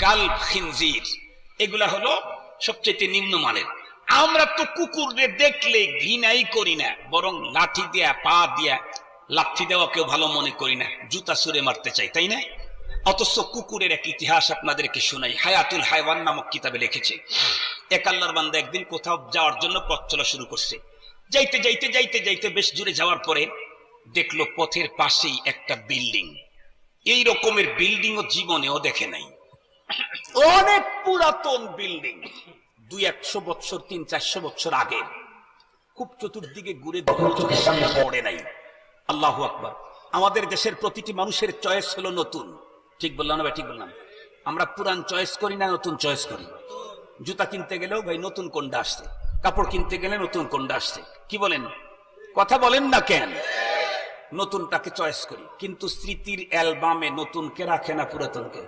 কালব, খিনজির, এগুলা হলো সবচেয়ে নিম্নমানের। আমরা তো কুকুরদের দেখলে ঘৃণাই করি না, বরং লাঠি দিয়া, পা দিয়া লাথি দেওয়া কেউ ভালো মনে করি না, জুতা ছুঁড়ে মারতে চাই, তাই না? অথচ কুকুরের এক ইতিহাস আপনাদেরকে শোনাই। হায়াতুল হায়ওয়ান নামক কিতাবে লিখেছে, এক আল্লাহর বান্দা একদিন কোথাও যাওয়ার জন্য পথ চলা শুরু করছে। যাইতে যাইতে যাইতে যাইতে বেশ দূরে যাওয়ার পরে দেখলো পথের পাশেই একটা বিল্ডিং। এই রকমের বিল্ডিং ও জীবনেও দেখে নাই। অনেক পুরাতন বিল্ডিং, 200-100 বছর, 300-400 বছর আগে। খুব চতুর্দিকে ঘুরে চোখের সামনে পড়ে নাই। আল্লাহু আকবার। আমাদের দেশের প্রতিটি মানুষের চয়েস হলো নতুন, ঠিক বললাম না ভাই? ঠিক বললাম? আমরা পুরান চয়েস করি না, নতুন চয়েস করি। জুতা কিনতে গেলেও ভাই নতুন কোনটা আসছে, কাপড় কিনতে গেলে নতুন কোনটা আসছে। কি বলেন? কথা বলেন না কেন? নতুনটাকে চয়েস করি, কিন্তু স্মৃতির অ্যালবামে নতুনকে রাখে না, পুরাতনকে।